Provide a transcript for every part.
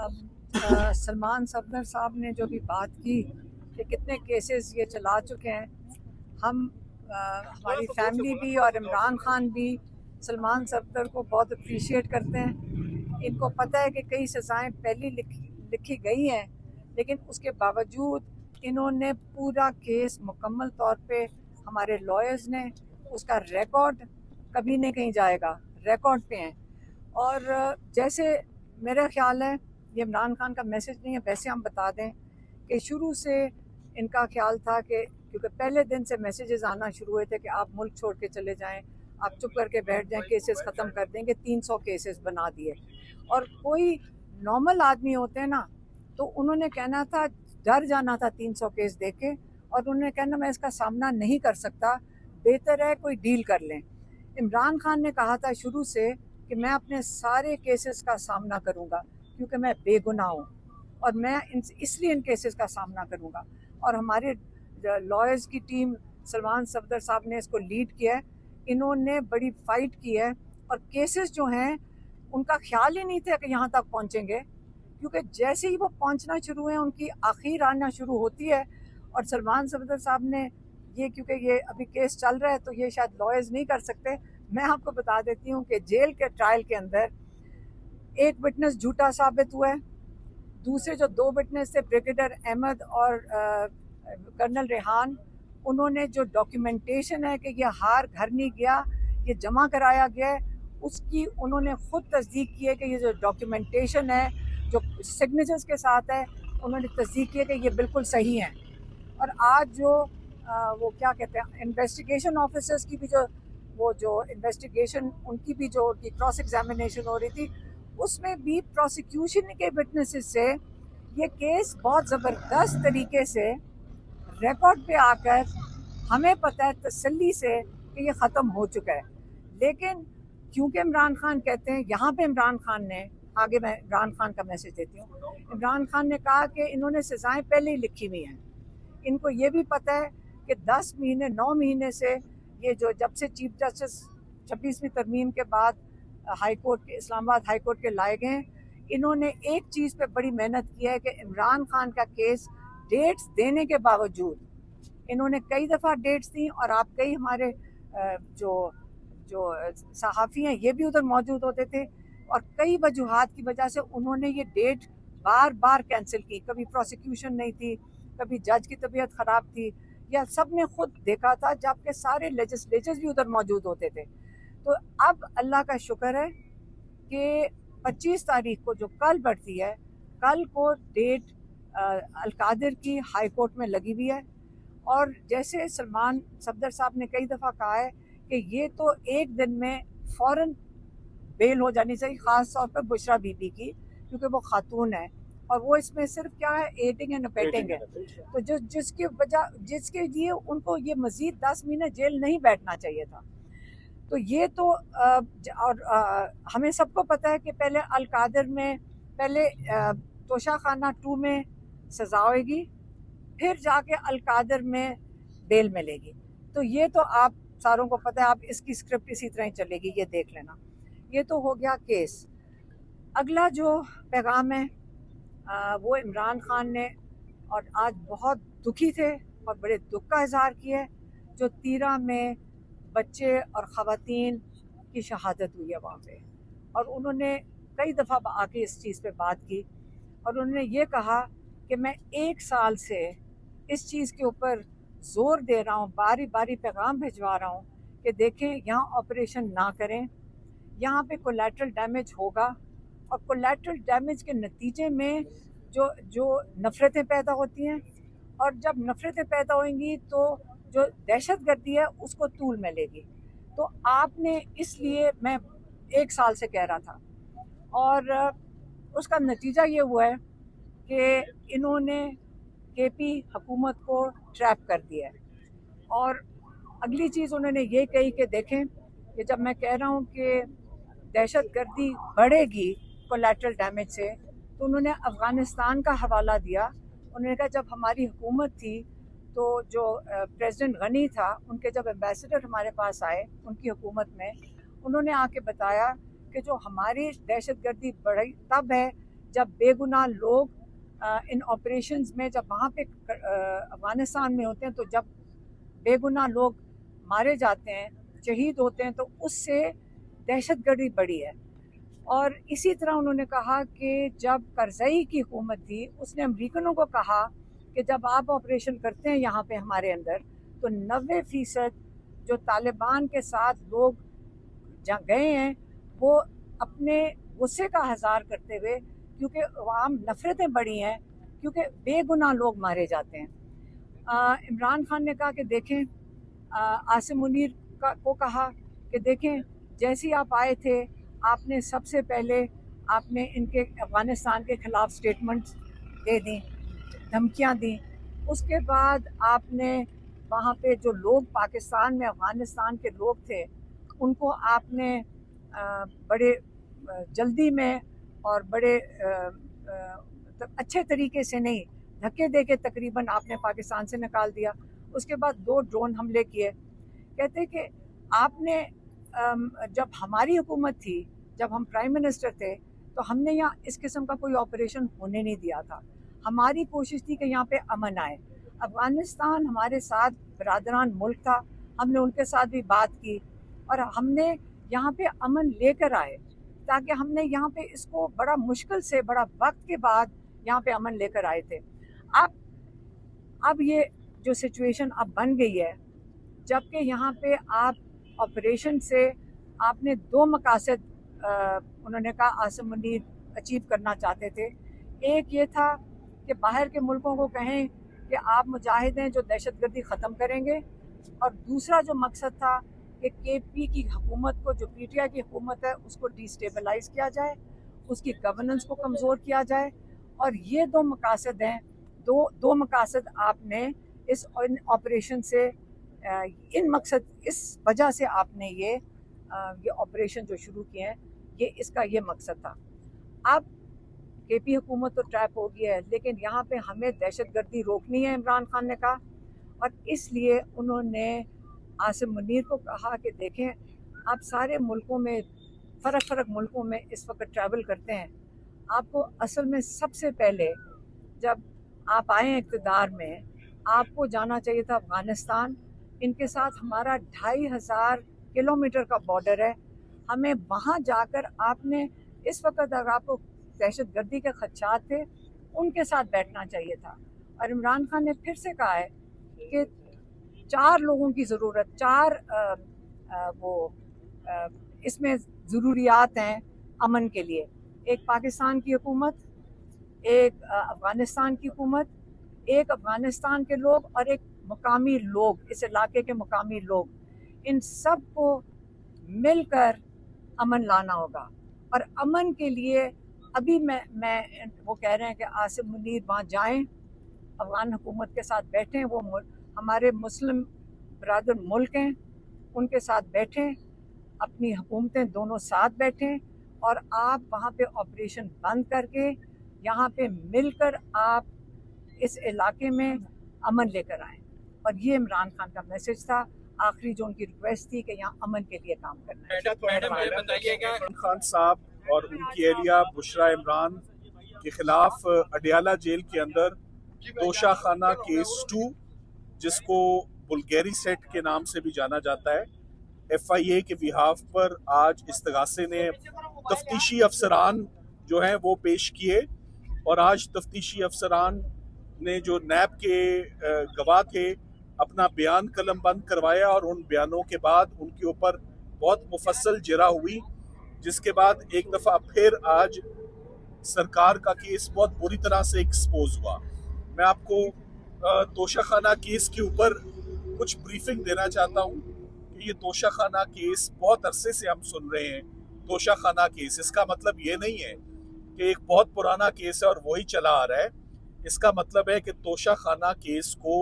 अब सलमान सफदर साहब ने जो भी बात की कि कितने केसेस ये चला चुके हैं, हम हमारी फैमिली भी और इमरान खान भी सलमान सफदर को बहुत अप्रिशिएट करते हैं। इनको पता है कि कई सज़ाएं पहले लिखी गई हैं, लेकिन उसके बावजूद इन्होंने पूरा केस मुकम्मल तौर पे, हमारे लॉयर्स ने उसका रिकॉर्ड कभी नहीं कहीं जाएगा, रिकॉर्ड पे हैं। और जैसे मेरा ख्याल है, ये इमरान खान का मैसेज नहीं है, वैसे हम बता दें कि शुरू से इनका ख्याल था कि क्योंकि पहले दिन से मैसेजेस आना शुरू हुए थे कि आप मुल्क छोड़ के चले जाएं, आप चुप करके बैठ जाएं, केसेस ख़त्म कर देंगे। 300 केसेस बना दिए। और कोई नॉर्मल आदमी होते हैं ना, तो उन्होंने कहना था, डर जाना था 300 केस देके, और उन्होंने कहना मैं इसका सामना नहीं कर सकता, बेहतर है कोई डील कर लें। इमरान खान ने कहा था शुरू से कि मैं अपने सारे केसेस का सामना करूंगा क्योंकि मैं बेगुनाह हूँ, और मैं इसलिए इन केसेस का सामना करूंगा। और हमारे लॉयर्स की टीम, सलमान सफदर साहब ने इसको लीड किया है। इन्होंने बड़ी फाइट की है, और केसेस जो हैं उनका ख्याल ही नहीं था कि यहाँ तक पहुँचेंगे, क्योंकि जैसे ही वो पहुँचना शुरू हुए उनकी आखिर आना शुरू होती है। और सलमान सफदर साहब ने ये, क्योंकि ये अभी केस चल रहा है तो ये शायद लॉयर्स नहीं कर सकते, मैं आपको बता देती हूँ कि जेल के ट्रायल के अंदर एक विटनेस झूठा साबित हुआ है। दूसरे जो 2 विटनेस थे, ब्रिगेडियर अहमद और कर्नल रेहान, उन्होंने जो डॉक्यूमेंटेशन है कि ये हार घर नहीं गया, ये जमा कराया गया है, उसकी उन्होंने खुद तस्दीक की है कि ये जो डॉक्यूमेंटेशन है जो सिग्नेचर्स के साथ है, उन्होंने तस्दीक की है कि ये बिल्कुल सही है। और आज जो वो क्या कहते हैं, इन्वेस्टिगेशन ऑफिसर्स की भी जो इन्वेस्टिगेशन, उनकी भी जो उनकी क्रॉस एग्जामिनेशन हो रही थी, उसमें भी प्रोसिक्यूशन के विटनेसेस से ये केस बहुत ज़बरदस्त तरीके से रिकॉर्ड पे आकर हमें पता है तसल्ली से कि ये ख़त्म हो चुका है। लेकिन क्योंकि इमरान खान कहते हैं, यहाँ पे इमरान खान ने, आगे मैं इमरान खान का मैसेज देती हूँ, इमरान खान ने कहा कि इन्होंने सज़ाएं पहले ही लिखी हुई हैं। इनको ये भी पता है कि 10 महीने 9 महीने से ये जो जब से चीफ जस्टिस 26वीं तरमीम के बाद हाई कोर्ट के, इस्लामाबाद हाई कोर्ट के लाए गए, इन्होंने एक चीज़ पे बड़ी मेहनत की है कि इमरान खान का केस डेट्स देने के बावजूद, इन्होंने कई दफ़ा डेट्स दी, और आप कई हमारे जो जो सहाफ़ी हैं ये भी उधर मौजूद होते थे, और कई वजूहात की वजह से उन्होंने ये डेट बार बार कैंसिल की। कभी प्रोसिक्यूशन नहीं थी, कभी जज की तबीयत ख़राब थी, या सब ने खुद देखा था, जबकि सारे लेजिस्लेचर्स भी उधर मौजूद होते थे। तो अब अल्लाह का शुक्र है कि 25 तारीख को जो कल बढ़ती है, कल को डेट अलकादिर की हाई कोर्ट में लगी हुई है। और जैसे सलमान सफदर साहब ने कई दफ़ा कहा है कि ये तो एक दिन में फ़ौरन बेल हो जानी चाहिए, ख़ास तौर पर बुशरा बीबी की, क्योंकि वो खातून है, और वो इसमें सिर्फ क्या है, एडिंग एंड अबेटिंग है। तो जिसके लिए उनको ये मज़ीद 10 महीने जेल नहीं बैठना चाहिए था। तो ये तो और हमें सबको पता है कि पहले अलकादिर में, पहले तोशा खाना 2 में सज़ा होगी, फिर जाके अलकादिर में बेल मिलेगी। तो ये तो आप सारों को पता है, आप इसकी स्क्रिप्ट इसी तरह ही चलेगी, ये देख लेना। ये तो हो गया केस। अगला जो पैगाम है वो इमरान खान ने, और आज बहुत दुखी थे और बड़े दुख का इजहार किया है, जो तीरा में बच्चे और ख़वातीन की शहादत हुई है वहाँ पे। और उन्होंने कई दफ़ा आके इस चीज़ पे बात की, और उन्होंने ये कहा कि मैं 1 साल से इस चीज़ के ऊपर ज़ोर दे रहा हूँ, बारी बारी पैगाम भिजवा रहा हूँ कि देखें यहाँ ऑपरेशन ना करें, यहाँ पे कोलैटरल डैमेज होगा, और कोलैटरल डैमेज के नतीजे में जो जो नफ़रतें पैदा होती हैं, और जब नफ़रतें पैदा होंगी तो जो दहशत गर्दी है उसको तूल मिलेगी। तो आपने, इसलिए मैं 1 साल से कह रहा था, और उसका नतीजा ये हुआ है कि इन्होंने केपी हुकूमत को ट्रैप कर दिया है। और अगली चीज़ उन्होंने ये कही कि देखें, कि जब मैं कह रहा हूँ कि दहशत गर्दी बढ़ेगी कोलैटरल डैमेज से, तो उन्होंने अफ़गानिस्तान का हवाला दिया। उन्होंने कहा जब हमारी हुकूमत थी तो जो प्रेसिडेंट गनी था, उनके जब एम्बेसडर हमारे पास आए उनकी हुकूमत में, उन्होंने आके बताया कि जो हमारी दहशत गर्दी बढ़ी तब है जब बेगुनाह लोग इन ऑपरेशंस में, जब वहाँ पे अफ़गानिस्तान में होते हैं, तो जब बेगुनाह लोग मारे जाते हैं, शहीद होते हैं, तो उससे दहशतगर्दी बढ़ी है। और इसी तरह उन्होंने कहा कि जब करज़ई की हुकूमत थी, उसने अमरीकनों को कहा कि जब आप ऑपरेशन करते हैं यहाँ पे हमारे अंदर, तो 90% जो तालिबान के साथ लोग जहाँ गए हैं, वो अपने गुस्से का इज़हार करते हुए, क्योंकि वहाँ नफ़रतें बढ़ी हैं, क्योंकि बेगुनाह लोग मारे जाते हैं। इमरान खान ने कहा कि देखें, आसिम मुनीर को कहा कि देखें, जैसे ही आप आए थे, आपने सबसे पहले आपने इनके अफ़गानिस्तान के ख़िलाफ़ स्टेटमेंट्स दे दी, धमकियाँ दी। उसके बाद आपने वहाँ पे जो लोग पाकिस्तान में अफ़गानिस्तान के लोग थे, उनको आपने बड़े जल्दी में और बड़े अच्छे तरीके से नहीं, धक्के दे के तकरीबन आपने पाकिस्तान से निकाल दिया। उसके बाद 2 ड्रोन हमले किए। कहते कि आपने जब हमारी हुकूमत थी, जब हम प्राइम मिनिस्टर थे, तो हमने यहाँ इस किस्म का कोई ऑपरेशन होने नहीं दिया था। हमारी कोशिश थी कि यहाँ पे अमन आए। अफ़गानिस्तान हमारे साथ बरादरान मुल्क था, हमने उनके साथ भी बात की और हमने यहाँ पे अमन लेकर आए, ताकि हमने यहाँ पे इसको बड़ा मुश्किल से, बड़ा वक्त के बाद यहाँ पे अमन लेकर आए थे। अब ये जो सिचुएशन अब बन गई है, जबकि यहाँ पे आप ऑपरेशन से आपने 2 मकासद उन्होंने कहा आसिम मुनीर अचीव करना चाहते थे। एक ये था कि बाहर के मुल्कों को कहें कि आप मुजाहिद हैं जो दहशतगर्दी ख़त्म करेंगे, और दूसरा जो मकसद था कि KP की हुकूमत को, जो PTI की हुकूमत है, उसको डिस्टेबलाइज़ किया जाए, उसकी गवर्नेंस को कमज़ोर किया जाए। और ये 2 मकासद हैं, दो मकासद आपने इस ऑपरेशन से, इन मकसद, इस वजह से आपने ये ऑपरेशन जो शुरू किए हैं, इसका ये मकसद था। अब KP हुकूमत तो ट्रैप हो गई है, लेकिन यहाँ पे हमें दहशतगर्दी रोकनी है, इमरान खान ने कहा। और इसलिए उन्होंने आसिम मुनीर को कहा कि देखें, आप सारे मुल्कों में, फ़र्क मुल्कों में इस वक्त ट्रैवल करते हैं, आपको असल में सबसे पहले जब आप आए इक़्तिदार में, आपको जाना चाहिए था अफ़गानिस्तान। इनके साथ हमारा 2500 किलोमीटर का बॉर्डर है। हमें वहाँ जाकर आपने, इस वक्त अगर आपको दहशतगर्दी के खदशात थे, उनके साथ बैठना चाहिए था। और इमरान खान ने फिर से कहा है कि 4 लोगों की ज़रूरत, 4 इसमें ज़रूरियात हैं अमन के लिए। एक पाकिस्तान की हुकूमत, एक अफ़गानिस्तान की हुकूमत, एक अफ़गानिस्तान के लोग और एक मुकामी लोग, इस इलाके के मुकामी लोग। इन सब को मिलकर अमन लाना होगा। और अमन के लिए अभी मैं वो कह रहे हैं कि आसिम मुनीर वहाँ जाएं, अफ़गान हुकूमत के साथ बैठें, वो हमारे मुस्लिम बरादर मुल्क हैं, उनके साथ बैठें, अपनी हुकूमतें दोनों साथ बैठें, और आप वहाँ पे ऑपरेशन बंद करके यहाँ पे मिलकर आप इस इलाके में अमन लेकर आएँ। और ये इमरान खान का मैसेज था, आखिरी जो उनकी रिक्वेस्ट थी कि यहाँ अमन के लिए काम करना है। इमरान खान साहब और उनकी एहलिया बुशरा इमरान के खिलाफ अडियाला जेल के अंदर तोशा खाना केस 2, जिसको बुल्गेरी सेट के नाम से भी जाना जाता है, FIA के बिहाफ पर आज इस्तगासे ने तफ्तीशी अफसरान जो हैं वो पेश किए। और आज तफ्तीशी अफसरान ने जो नैब के गवाह थे, अपना बयान कलम बंद करवाया, और उन बयानों के बाद उनके ऊपर बहुत मुफस्सल जिरा हुई, जिसके बाद एक दफ़ा फिर आज सरकार का केस बहुत बुरी तरह से एक्सपोज हुआ। मैं आपको तोशा खाना केस के ऊपर कुछ ब्रीफिंग देना चाहता हूँ कि ये तोशा खाना केस बहुत अरसे से हम सुन रहे हैं। तोशा खाना केस, इसका मतलब ये नहीं है कि एक बहुत पुराना केस है और वही चला आ रहा है। इसका मतलब है कि तोशा खाना केस को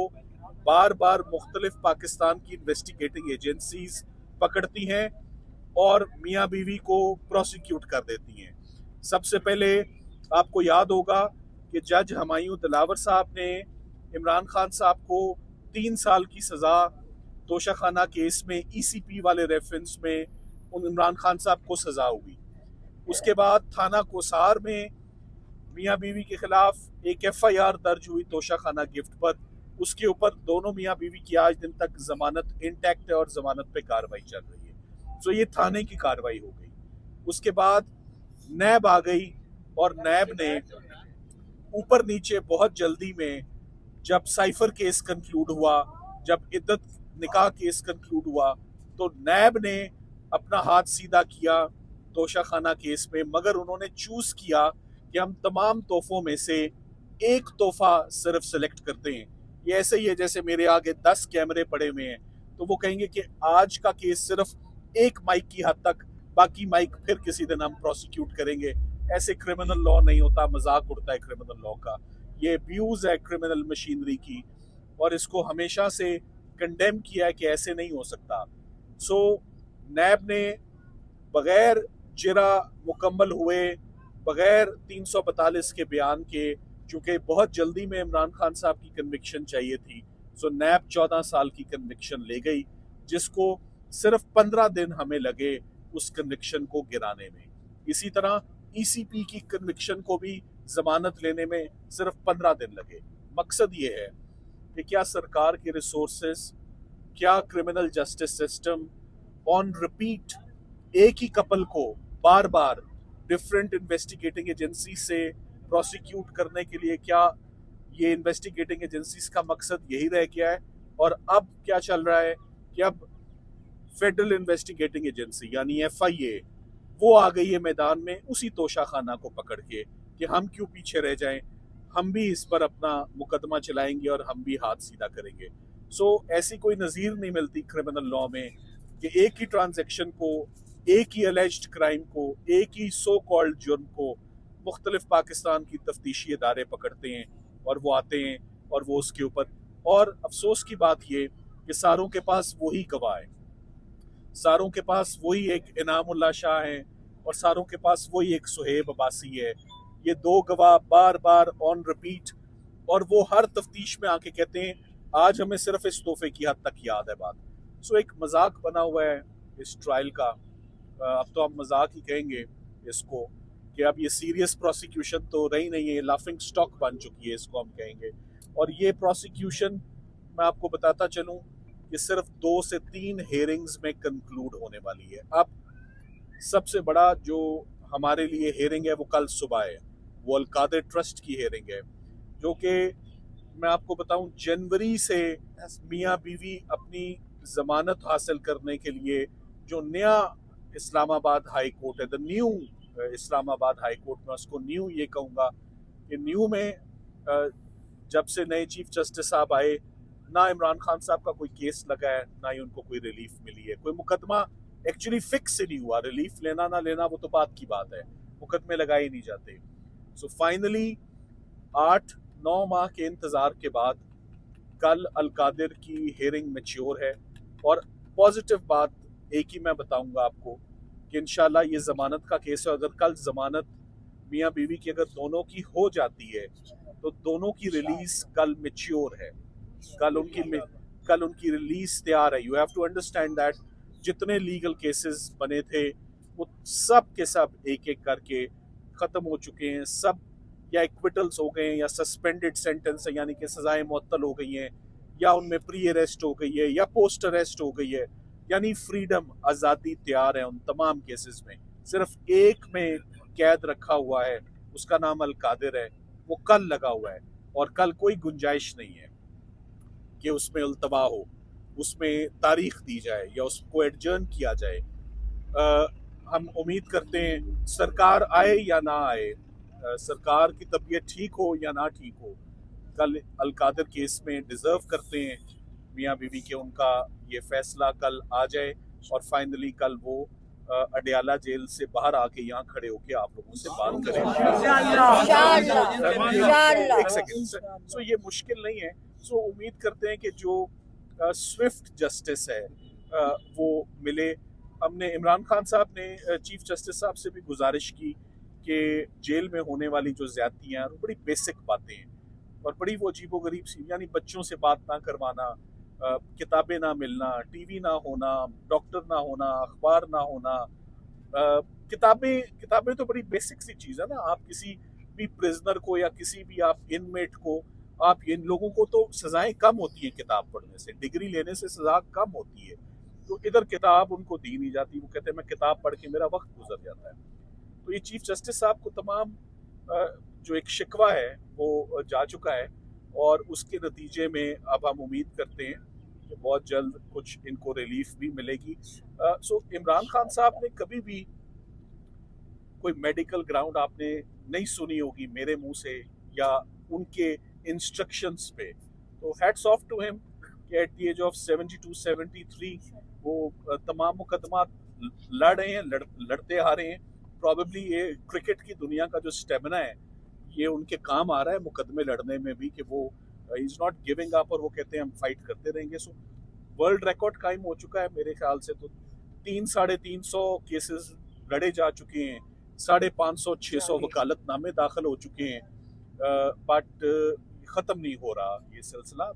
बार बार मुख्तलिफ पाकिस्तान की इन्वेस्टिगेटिंग एजेंसीज पकड़ती हैं और मियाँ बीवी को प्रोसिक्यूट कर देती हैं। सबसे पहले आपको याद होगा कि जज हमायूं दिलावर साहब ने इमरान खान साहब को 3 साल की सज़ा तोशा खाना केस में ECP वाले रेफरेंस में उन इमरान खान साहब को सज़ा हुई। उसके बाद थाना कोसार में मियाँ बीवी के खिलाफ एक FIR दर्ज हुई तोशा खाना गिफ्ट पर। उसके ऊपर दोनों मियाँ बीवी की आज दिन तक जमानत इंटैक्ट है और जमानत पे कार्रवाई चल रही है। तो ये थाने की कार्रवाई हो गई। उसके बाद नैब आ गई और नैब ने ऊपर नीचे बहुत जल्दी में, जब साइफर केस कंक्लूड हुआ, जब इद्दत निकाह केस कंक्लूड हुआ, तो नैब ने अपना हाथ सीधा किया तोशा खाना केस में, मगर उन्होंने चूज किया कि हम तमाम तोहफों में से एक तोहफा सिर्फ सिलेक्ट करते हैं। ये ऐसे ही है जैसे मेरे आगे 10 कैमरे पड़े हुए हैं, तो वो कहेंगे कि आज का केस सिर्फ एक माइक की हद तक, बाकी माइक फिर किसी दिन हम प्रोसिक्यूट करेंगे। ऐसे क्रिमिनल लॉ नहीं होता, मजाक उड़ता है क्रिमिनल लॉ का। ये अब्यूज है क्रिमिनल मशीनरी की, और इसको हमेशा से कंडेम किया है कि ऐसे नहीं हो सकता। सो नैब ने बगैर जिरा मुकम्मल हुए, बगैर 342 के बयान के, चूंकि बहुत जल्दी में इमरान खान साहब की कन्विक्शन चाहिए थी, सो नैब 14 साल की कन्विक्शन ले गई, जिसको सिर्फ 15 दिन हमें लगे उस कन्विक्शन को गिराने में। इसी तरह ECP की कन्विक्शन को भी जमानत लेने में सिर्फ 15 दिन लगे। मकसद ये है कि क्या सरकार के रिसोर्सेस, क्या criminal justice system on repeat एक ही कपल को बार बार डिफरेंट इन्वेस्टिगेटिंग एजेंसी से प्रोसिक्यूट करने के लिए, क्या ये इन्वेस्टिगेटिंग एजेंसीज का मकसद यही रह गया है? और अब क्या चल रहा है कि अब फेडरल इन्वेस्टिगेटिंग एजेंसी यानी FIA वो आ गई है मैदान में, उसी तोशा खाना को पकड़ के कि हम क्यों पीछे रह जाएं, हम भी इस पर अपना मुकदमा चलाएंगे और हम भी हाथ सीधा करेंगे। सो ऐसी कोई नज़ीर नहीं मिलती क्रिमिनल लॉ में कि एक ही ट्रांजैक्शन को, एक ही अलेज्ड क्राइम को, एक ही सो कॉल्ड जुर्म को मुख्तलिफ पाकिस्तान की तफ्तीशी इदारे पकड़ते हैं और वो आते हैं और वो उसके ऊपर। और अफसोस की बात ये कि सारों के पास वही गवाह है, सारों के पास वही एक इनामुल्लाह शाह है और सारों के पास वही एक सुहेब अब्बासी है। ये दो गवाह बार बार ऑन रिपीट, और वो हर तफ्तीश में आके कहते हैं आज हमें सिर्फ इस तोहफे की हद तक याद है बात। सो एक मजाक बना हुआ है इस ट्रायल का। अब तो हम मजाक ही कहेंगे इसको कि अब ये सीरियस प्रोसिक्यूशन तो रही नहीं है, लाफिंग स्टॉक बन चुकी है, इसको हम कहेंगे। और ये प्रोसिक्यूशन मैं आपको बताता चलूं कि सिर्फ 2 से 3 हेयरिंग्स में कंक्लूड होने वाली है। अब सबसे बड़ा जो हमारे लिए हेयरिंग है वो कल सुबह है, वो अल-कादिर ट्रस्ट की हेयरिंग है, जो कि मैं आपको बताऊं जनवरी से मियाँ बीवी अपनी जमानत हासिल करने के लिए जो नया इस्लामाबाद हाई कोर्ट है, the new Islamabad high court, में उसको न्यू ये कहूँगा कि न्यू में जब से नए चीफ जस्टिस साहब आए, ना इमरान खान साहब का कोई केस लगा है, ना ही उनको कोई रिलीफ मिली है। कोई मुकदमा एक्चुअली फिक्स ही नहीं हुआ, रिलीफ लेना ना लेना वो तो बात की बात है, मुकदमे लगाए ही नहीं जाते। सो फाइनली 8-9 माह के इंतज़ार के बाद कल अल-कादिर की हेयरिंग मैच्योर है। और पॉजिटिव बात एक ही मैं बताऊंगा आपको कि इंशाल्लाह ये ज़मानत का केस है। अगर कल ज़मानत मियाँ बीवी की अगर दोनों की हो जाती है तो दोनों की रिलीज कल मैच्योर है, कल उनकी रिलीज तैयार है। You have to understand that जितने लीगल केसेस बने थे वो सब के सब एक एक करके ख़त्म हो चुके हैं। सब या एक्विटल्स हो गए हैं, या सस्पेंडेड सेंटेंस है यानी कि सजाएं मुअत्तल हो गई हैं, या उनमें प्री अरेस्ट हो गई है, या पोस्ट अरेस्ट हो गई है, यानी फ्रीडम, आज़ादी तैयार है उन तमाम केसेस में। सिर्फ एक में कैद रखा हुआ है, उसका नाम अल-कादिर है, वो कल लगा हुआ है। और कल कोई गुंजाइश नहीं है कि उसमें उल्तवा हो, उसमें तारीख दी जाए या उसको एडजर्न किया जाए। हम उम्मीद करते हैं सरकार आए या ना आए, सरकार की तबीयत ठीक हो या ना ठीक हो, कल अल-कादिर केस में डिज़र्व करते हैं मियाँ बीवी के उनका ये फैसला कल आ जाए और फाइनली कल वो अडयाला जेल से बाहर आके यहाँ खड़े होके आप लोगों से बात करें। एक सेकंड। सो ये मुश्किल नहीं है। सो उम्मीद करते हैं कि जो स्विफ्ट जस्टिस है वो मिले। हमने इमरान खान साहब ने चीफ जस्टिस साहब से भी गुजारिश की कि जेल में होने वाली जो ज्यादतियाँ हैं बड़ी बेसिक बातें हैं और बड़ी वो अजीबोगरीब सी, यानी बच्चों से बात ना करवाना, किताबें ना मिलना, टीवी ना होना, डॉक्टर ना होना, अखबार ना होना। किताबें तो बड़ी बेसिक सी चीज़ है ना। आप किसी भी प्रिजनर को या किसी भी आप इनमेट को, आप इन लोगों को तो सजाएं कम होती हैं किताब पढ़ने से, डिग्री लेने से सजा कम होती है, तो इधर किताब उनको दी नहीं जाती। वो कहते हैं मैं किताब पढ़ के मेरा वक्त गुजर जाता है। तो ये चीफ जस्टिस साहब को तमाम जो एक शिकवा है वो जा चुका है, और उसके नतीजे में अब हम उम्मीद करते हैं कि बहुत जल्द कुछ इनको रिलीफ भी मिलेगी। सो इमरान खान साहब ने कभी भी कोई मेडिकल ग्राउंड आपने नहीं सुनी होगी मेरे मुंह से या उनके इंस्ट्रक्शंस पे। तो हैट्स ऑफ टू हिम कि एट द एज ऑफ 72-73 वो तमाम मुकदमा लड़ रहे हैं, लड़ते आ रहे हैं। प्रॉबेबली ये क्रिकेट की दुनिया का जो स्टेमिना है ये उनके काम आ रहा है मुकदमे लड़ने में भी, कि वो इज नॉट गिविंग अप, और वो कहते हैं हम फाइट करते रहेंगे। सो वर्ल्ड रिकॉर्ड कायम हो चुका है मेरे ख्याल से, तो 300-350 केसेस लड़े जा चुके हैं, 550-600 वकालतनामे दाखिल हो चुके हैं, बट ख़त्म नहीं हो रहा ये सिलसिला।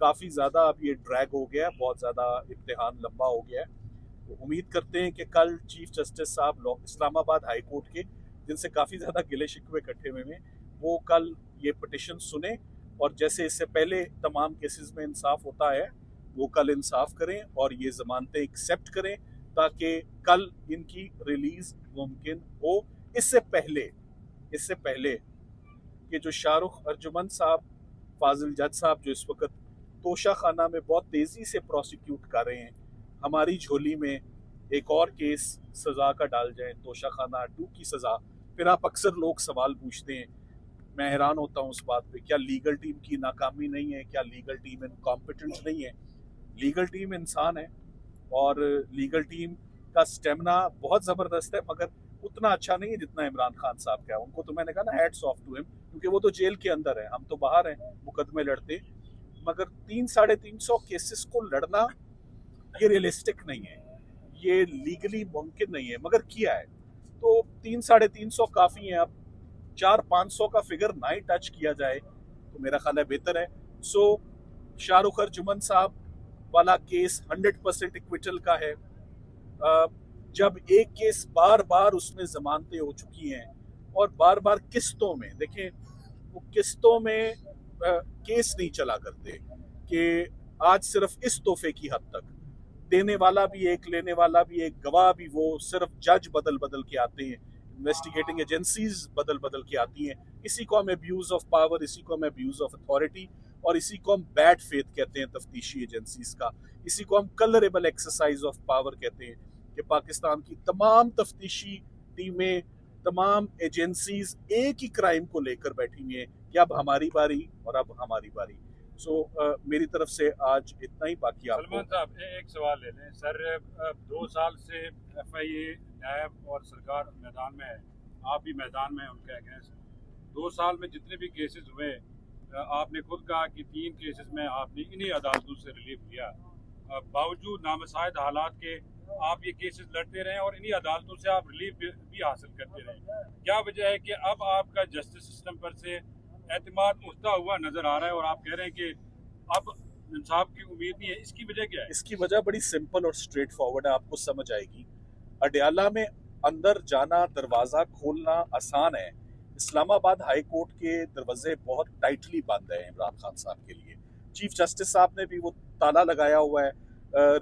काफ़ी ज़्यादा अब ये ड्रैग हो गया है, बहुत ज़्यादा इम्तिहान लंबा हो गया है। तो उम्मीद करते हैं कि कल चीफ जस्टिस साहब इस्लामाबाद हाई कोर्ट के, जिनसे काफ़ी ज़्यादा गिले शिकवे इकट्ठे हुए हैं, वो कल ये पिटिशन सुने, और जैसे इससे पहले तमाम केसेस में इंसाफ होता है वो कल इंसाफ करें और ये ज़मानतें एक्सेप्ट करें, ताकि कल इनकी रिलीज मुमकिन हो। इससे पहले कि जो शाहरुख अर्जुमन साहब, फाजिल जज साहब जो इस वक्त तोशा खाना में बहुत तेज़ी से प्रोसिक्यूट कर रहे हैं, हमारी झोली में एक और केस सज़ा का डाल जाए, तोशा खाना 2 की सज़ा, फिर आप अक्सर लोग सवाल पूछते हैं, मैं हैरान होता हूँ उस बात पे, क्या लीगल टीम की नाकामी नहीं है, क्या लीगल टीम इनकॉम्पिटेंट नहीं है? लीगल टीम इंसान है और लीगल टीम का स्टेमिना बहुत ज़बरदस्त है, मगर उतना अच्छा नहीं है जितना इमरान खान साहब का है। उनको तो मैंने कहा ना, हैट्स ऑफ टू हिम, क्योंकि वो तो जेल के अंदर है, हम तो बाहर हैं मुकदमे लड़ते। मगर 300-350 केसेस को लड़ना ये रियलिस्टिक नहीं है, ये लीगली मुमकिन नहीं है, मगर किया है। तो 300-350 काफ़ी है। अब 400-500 का फिगर ना ही टच किया जाए तो मेरा ख्याल है बेहतर है। सो शाहरुख अर्जुमन साहब वाला केस 100% इक्विटल का है। जब एक केस बार बार उसमें जमानतें हो चुकी हैं और बार बार किस्तों में, देखें वो किस्तों में केस नहीं चला करते कि आज सिर्फ इस तोहफे की हद तक, देने वाला भी एक, लेने वाला भी एक, गवाह भी वो, सिर्फ जज बदल बदल के आते हैं, इन्वेस्टिगेटिंग एजेंसीज बदल बदल के आती हैं। इसी को हम अब्यूज ऑफ पावर, इसी को हम अब्यूज ऑफ अथॉरिटी, और इसी को हम बैड फेथ कहते हैं तफ्तीशी एजेंसीज का, इसी को हम कलरेबल एक्सरसाइज ऑफ पावर कहते हैं कि पाकिस्तान की तमाम तफ्तीशी टीमें, तमाम एजेंसीज एक ही क्राइम को लेकर बैठी हुई हैं कि अब हमारी बारी और अब हमारी बारी। सो मेरी तरफ से आज इतना ही। बाकी आपको सलमान साहब एक सवाल ले लें सर, 2 साल से FIA नैब और सरकार मैदान में है, आप भी मैदान में उनके अगेंस्ट। 2 साल में जितने भी केसेस हुए, आपने खुद कहा कि 3 केसेस में आपने इन्हीं अदालतों से रिलीफ लिया, बावजूद नामसाइद हालात के आप ये केसेस लड़ते रहे और इन्हीं अदालतों से आप रिलीफ भी हासिल करते रहे। क्या वजह है कि अब आपका जस्टिस सिस्टम पर से एतमाद उठता हुआ नजर आ रहा है और आप कह रहे हैं कि अब इंसाफ की उम्मीद नहीं है? इसकी वजह क्या है? इसकी वजह बड़ी सिंपल और स्ट्रेट फॉरवर्ड है, आपको समझ आएगी। अडयाला में अंदर जाना, दरवाज़ा खोलना आसान है, इस्लामाबाद हाई कोर्ट के दरवाजे बहुत टाइटली बंद है इमरान खान साहब के लिए। चीफ जस्टिस साहब ने भी वो ताला लगाया हुआ है,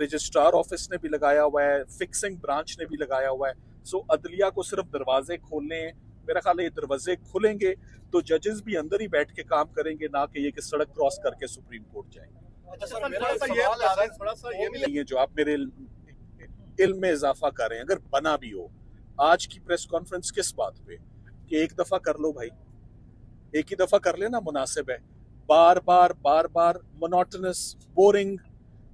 रजिस्ट्रार ऑफिस ने भी लगाया हुआ है, फिक्सिंग ब्रांच ने भी लगाया हुआ है। सो अदलिया को सिर्फ दरवाजे खोलने हैं। मेरा ख्याल है ये दरवाजे खुलेंगे तो जजेस भी अंदर ही बैठ के काम करेंगे, ना कि ये कि सड़क क्रॉस करके सुप्रीम कोर्ट जाएंगे। ये जो आप मेरे इल्म में इजाफा कर रहे हैं, अगर बना भी हो, आज की प्रेस कॉन्फ्रेंस किस बात पे कि एक दफा कर लो भाई, एक ही दफा कर लेना मुनासिब है। बार बार मोनोटोनस, बोरिंग,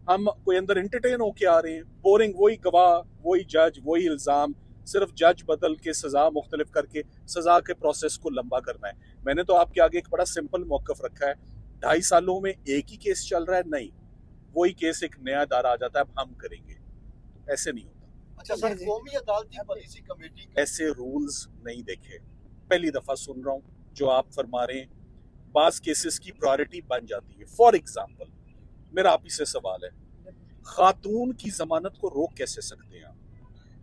हम कोई अंदर एंटरटेन होके आ रहे हैं, बोरिंग, वही गवाह, वही जज, वही इल्जाम, सिर्फ जज बदल के सजा मुख्तलिफ करके सजा के प्रोसेस को लंबा करना है। मैंने तो आपके आगे एक बड़ा सिंपल मौकफ रखा है, 2.5 सालों में एक ही केस चल रहा है, नहीं, वही केस एक नया दायरा आ जाता है, अब हम करेंगे, ऐसे नहीं होता। अच्छा सर, कौमी अदालती पॉलिसी कमेटी ऐसे रूल्स नहीं देखे, पहली दफा सुन रहा हूँ जो आप फरमा रहे हैं। बास केसेस की प्रायोरिटी बन जाती है। फॉर एग्जाम्पल, मेरा आप ही से सवाल है, खातून की जमानत को रोक कैसे सकते हैं?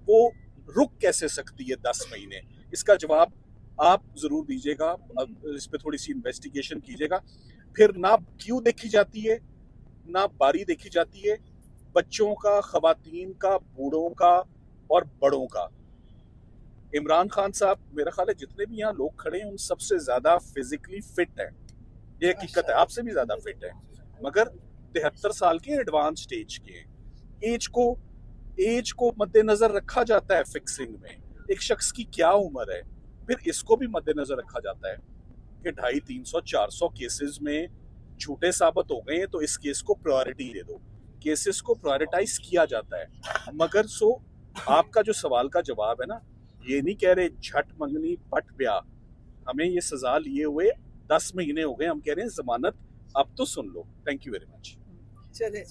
वो रुक कैसे सकती है 10 महीने? इसका जवाब आप जरूर दीजिएगा, अब इस पे थोड़ी सी इन्वेस्टिगेशन कीजिएगा। फिर ना क्यों देखी जाती है, ना बारी देखी जाती है, बच्चों का, खवातीन का, बूढ़ों का और बड़ों का। इमरान खान साहब, मेरा ख्याल है जितने भी यहाँ लोग खड़े हैं उन सबसे ज्यादा फिजिकली फिट है, ये हकीकत है, आपसे भी ज्यादा फिट है, मगर 73 साल के एडवांस स्टेज के हैं। एज को मद्देनजर रखा जाता है फिक्सिंग में, एक शख्स की क्या उम्र है, फिर इसको भी मद्देनजर रखा जाता है कि 250, 300, 400 केसेस में झूठे साबित हो गए हैं तो इस केस को प्रायोरिटी दे दो, केसेस को प्रायोरिटाइज किया जाता है। मगर आपका जो सवाल का जवाब है ना, ये नहीं कह रहे झट मंगनी पट ब्याह, हमें ये सजा लिए हुए 10 महीने हो गए, हम कह रहे हैं जमानत अब तो सुन लो। Thank you very much. चले